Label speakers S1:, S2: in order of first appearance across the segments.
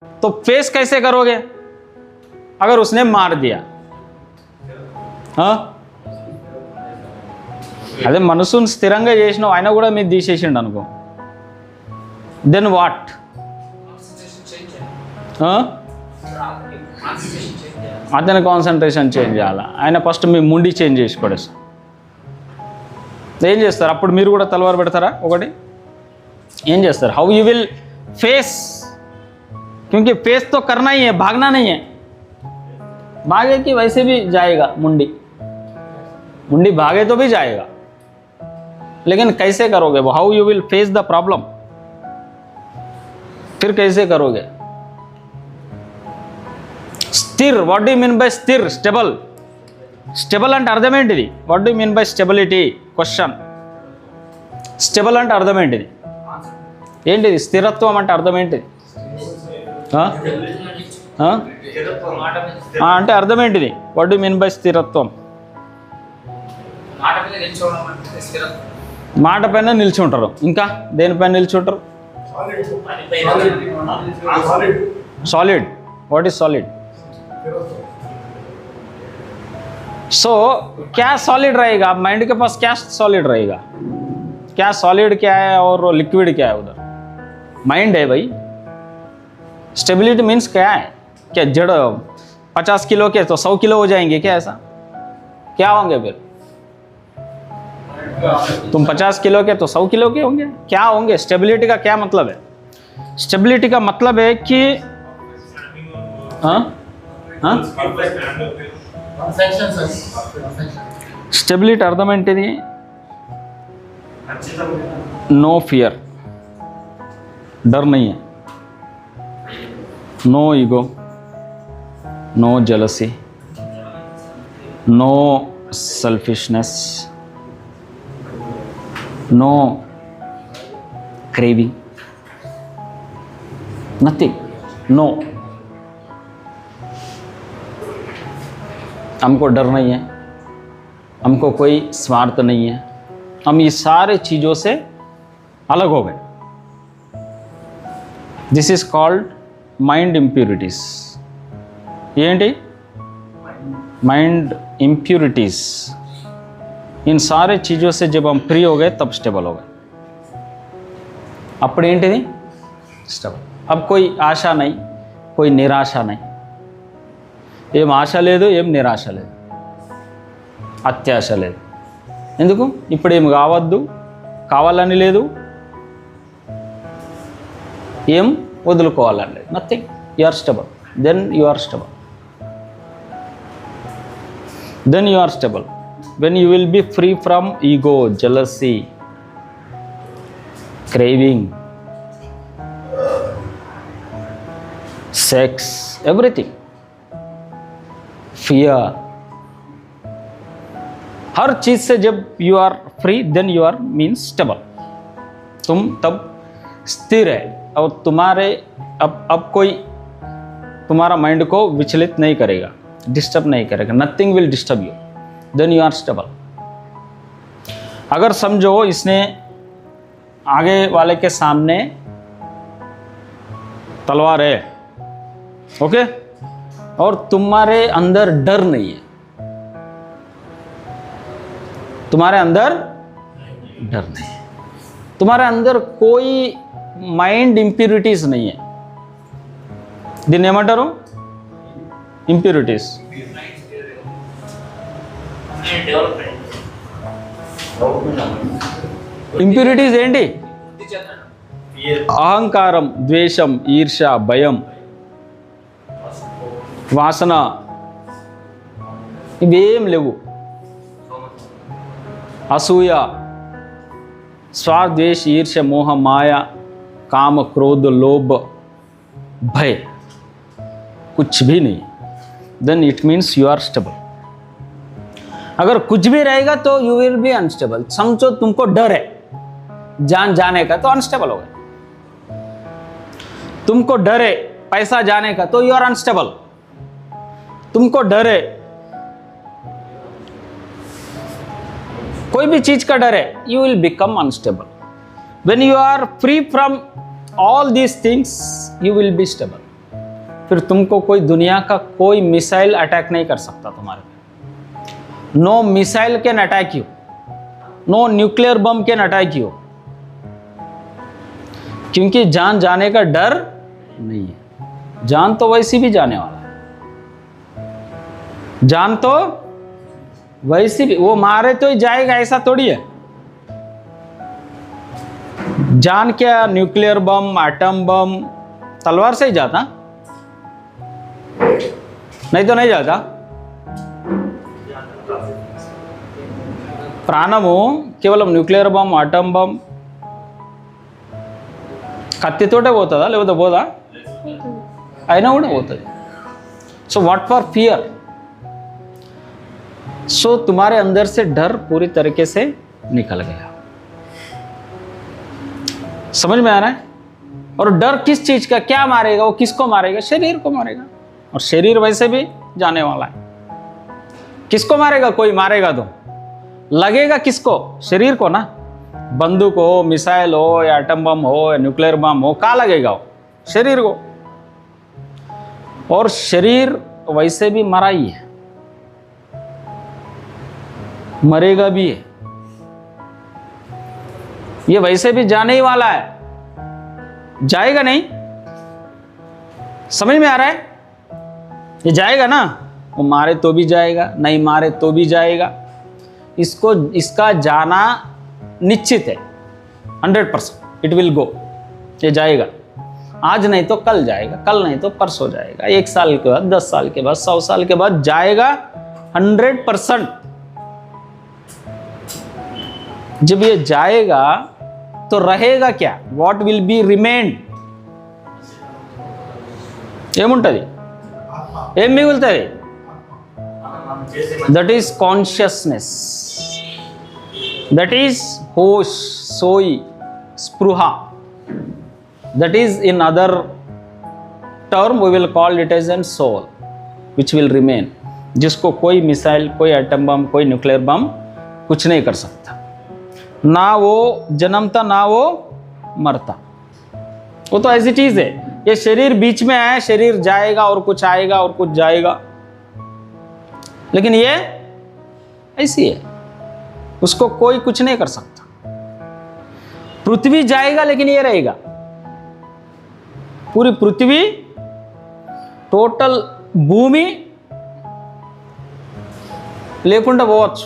S1: तो फेस कैसे करोगे अगर उसने मार दिया? हाँ, అదే మనసును స్థిరంగా చేసినావు, ఆయన కూడా మీరు తీసేసిండు అనుకో, దెన్ వాట్? అతని కాన్సన్ట్రేషన్ చేంజ్ చేయాలి. ఆయన ఫస్ట్ మీ ముండి చేంజ్ చేసి పడేస్తారు. ఏం చేస్తారు అప్పుడు? మీరు కూడా తలవారు పెడతారా? ఒకటి ఏం చేస్తారు? हाउ यू विल फेस, क्योंकि फेस तो करना ही है, भागना नहीं है. भागे कि वैसे भी जाएगा मुंडी, मुंडी भागे तो भी जाएगा, लेकिन कैसे करोगे वो? How you will face the problem? फिर कैसे करोगे? स्थिर, what do you mean by स्थिर? स्टेबल. స్టెబుల్ అంటే అర్థం ఏంటిది? What do mean by stability? Question. Stable అంటే అర్థం ఏంటిది? ఏంటిది స్థిరత్వం అంటే అర్థం ఏంటిది? అంటే అర్థం ఏంటిది? వాట్ డూ మీన్ బై స్థిరత్వం? మాట పైన నిల్చుంటారు. ఇంకా దేనిపైన నిల్చుంటారు? Solid. What is solid? So क्या सॉलिड रहेगा? माइंड के पास क्या सॉलिड रहेगा? क्या सॉलिड क्या है और लिक्विड क्या है? उधर माइंड है भाई. स्टेबिलिटी मीन्स क्या है? क्या जड़ 50 किलो के तो 100 किलो हो जाएंगे क्या? ऐसा क्या होंगे फिर? तुम 50 किलो के तो 100 किलो के होंगे? क्या होंगे? स्टेबिलिटी का क्या मतलब है? स्टेबिलिटी का मतलब है कि స్టెబిలిటీ అర్థం ఏంటిది? नो फियर, डर नहीं है, no ego, no jealousy, no selfishness, no craving, nothing. No, हमको डर नहीं है, हमको कोई स्वार्थ नहीं है, हम ये सारे चीज़ों से अलग हो गए. This is called mind impurities. ఏంటి? Mind impurities. इन सारे चीज़ों से जब हम फ्री हो गए तब स्टेबल हो गए. అప్పుడు ఏంటిది? స్టెబుల్. अब कोई आशा नहीं, कोई निराशा नहीं. ఏం ఆశ లేదు, ఏం నిరాశ లేదు, అత్యాశ లేదు. ఎందుకు? ఇప్పుడు ఏం కావద్దు, కావాలని లేదు, ఏం వదులుకోవాలని లేదు. Nothing. You are stable. Then you are stable. Then you are stable. When you will be free from ego, jealousy, craving, sex, everything, fear, हर चीज से जब you are free then you are means stable. तुम तब स्थिर है और तुम्हारे अब कोई तुम्हारा माइंड को विचलित नहीं करेगा, डिस्टर्ब नहीं करेगा. Nothing will disturb you. Then you are stable. अगर समझो इसने आगे वाले के सामने तलवार है, ओके, और तुम्हारे अंदर डर नहीं है, तुम्हारे अंदर डर नहीं है, तुम्हारे अंदर कोई माइंड इंप्यूरिटीज नहीं है. దీన్ని ఏమంటారు? ఇంప్యూరిటీస్. ఇంప్యూరిటీస్ ఏంటి? అహంకారం, ద్వేషం, ఈర్ష్య, భయం, వాసన, ఇవేం లేవు. అసూయ, स्वाद्वेष, ईर्ष्या, मोह, माया, काम, क्रोध, लोभ, भय, कुछ भी नहीं. Then it means you are stable. अगर कुछ भी रहेगा तो यू विल बी अनस्टेबल. समझो तुमको डर है जान जाने का तो अनस्टेबल हो गए. तुमको डर है पैसा जाने का तो यू आर अनस्टेबल. तुमको डर है, कोई भी चीज का डर है, you will become unstable. When you are free from all these things you will be stable. फिर तुमको कोई दुनिया का कोई मिसाइल अटैक नहीं कर सकता तुम्हारे पे। No missile can attack you, no nuclear bomb can attack you, क्योंकि जान जाने का डर नहीं है। जान तो वैसी भी जाने वाला है, जान तो वैसी भी, वो मारे तो ही जाएगा ऐसा थोड़ी है। जान क्या न्यूक्लियर बम, एटम बम, तलवार से ही जाता, नहीं तो नहीं जाता। ప్రాణము కేవలం న్యూక్లియర్ బమ్, అటమ్ బమ్, కత్తితోటే పోతుందా లేకపోతే పోదా? అయినా కూడా పోతుంది. So what for fear? So तुम्हारे अंदर से डर पूरी तरीके से निकल गया। समझ में आ रहा है? और डर किस चीज का, क्या मारेगा? वो किसको मारेगा? शरीर को मारेगा। और शरीर वैसे भी जाने वाला है। किसको मारेगा? कोई मारेगा तो लगेगा किसको? शरीर को ना। बंदूक हो, मिसाइल हो, या एटम बम हो, या न्यूक्लियर बम हो, कहाँ लगेगा? वो शरीर को। और शरीर वैसे भी मरा ही है, मरेगा भी है, ये वैसे भी जाने ही वाला है, जाएगा नहीं। समझ में आ रहा है? ये जाएगा ना, वो मारे तो भी जाएगा, नहीं मारे तो भी जाएगा। इसको, इसका जाना निश्चित है, 100%। इट विल गो, ये जाएगा। आज नहीं तो कल जाएगा, कल नहीं तो परसों जाएगा, 1 साल के बाद, 10 साल के बाद, 100 साल के बाद जाएगा 100%। जब ये जाएगा तो रहेगा क्या? What will be remained? ఏముంటది? ఏం మిగులుతుంది? That is consciousness, that is హోష్, సోయి, స్పృహ. That is, in other term we will call it as an soul which will remain, जिसको कोई मिसाइल, कोई एटम बम, कोई न्यूक्लियर बम कुछ नहीं कर सकता। ना वो जन्मता, ना वो मरता, वो तो एज इट इज है। ये शरीर बीच में है, शरीर जाएगा और कुछ आएगा और कुछ जाएगा, लेकिन ये ऐसी है, उसको कोई कुछ नहीं कर सकता। पृथ्वी जाएगा लेकिन ये रहेगा। पूरी पृथ्वी, टोटल भूमि लेकुंडा పోవచ్చు,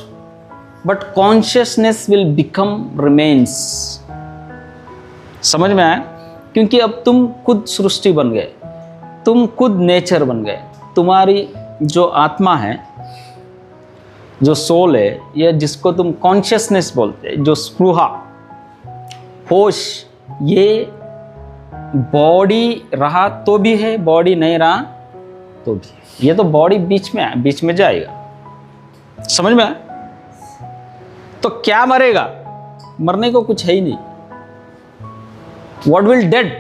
S1: but consciousness will become remains. समझ में आया? क्योंकि अब तुम खुद सृष्टि बन गए, तुम खुद नेचर बन गए। तुम्हारी जो आत्मा है, जो सोल है, ये जिसको तुम कॉन्शियसनेस बोलते हैं, जो स्पृहा, होश, ये बॉडी रहा तो भी है, बॉडी नहीं रहा तो भी है। ये तो बॉडी बीच में है, बीच में जाएगा। समझ में आया? तो क्या मरेगा? मरने को कुछ है ही नहीं। What will dead?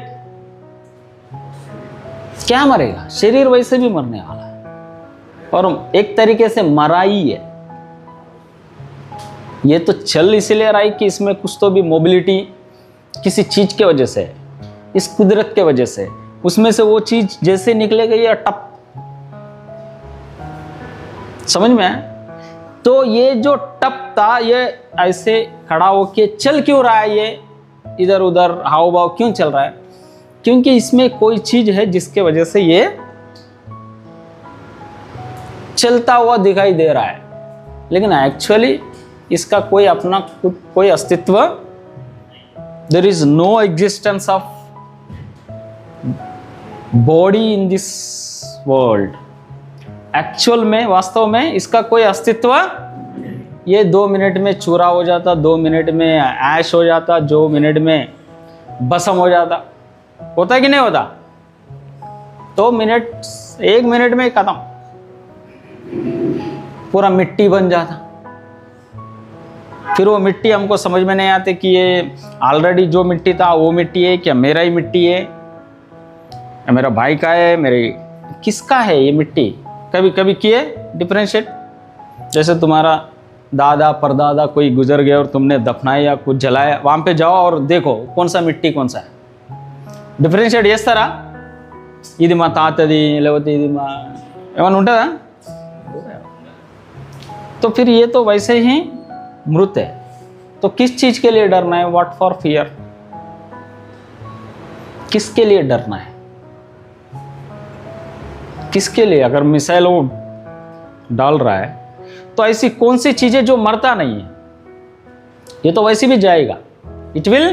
S1: क्या मरेगा? शरीर वैसे भी मरने वाला है, और एक तरीके से मरा ही है। ये तो चल इसीलिए रहा है कि इसमें कुछ तो भी मोबिलिटी किसी चीज के वजह से है, इस कुदरत के वजह से। उसमें से वो चीज जैसे निकलेगा ये टप। समझ में आया? तो ये जो टप था, ये ऐसे खड़ा होके चल क्यों रहा है? ये इधर उधर हाव भाव क्यों चल रहा है? क्योंकि इसमें कोई चीज है जिसके वजह से ये चलता हुआ दिखाई दे रहा है, लेकिन एक्चुअली इसका कोई अपना कोई अस्तित्व, there is no existence of body in this world. Actual में, वास्तव में इसका कोई अस्तित्व, ये 2 मिनट में चूरा हो जाता, 2 मिनट में ऐश हो जाता, 2 मिनट में भस्म हो जाता। होता है कि नहीं होता? 2 मिनट, 1 मिनट में खत्म, पूरा मिट्टी बन जाता। फिर वो मिट्टी हमको समझ में नहीं आती कि ये ऑलरेडी जो मिट्टी था वो मिट्टी है, क्या मेरा ही मिट्टी है, या मेरा भाई का है, मेरे किसका है ये मिट्टी? कभी कभी किए डिफरेंशिएट? जैसे तुम्हारा दादा परदादा कोई गुजर गया और तुमने दफनाया या कुछ जलाया, वहाँ पे जाओ और देखो कौन सा मिट्टी कौन सा है। डिफरेंशिएट इस तरह ఇది మా తాతది లేకపోతే ఇది మా ఏమైనా ఉంటుందా? तो फिर ये तो वैसे ही मृत है। तो किस चीज के लिए डरना है? What for fear? किसके लिए डरना है? किसके लिए? अगर मिसाइल वो डाल रहा है तो ऐसी कौन सी चीजें जो मरता नहीं है? ये तो वैसे भी जाएगा, इट विल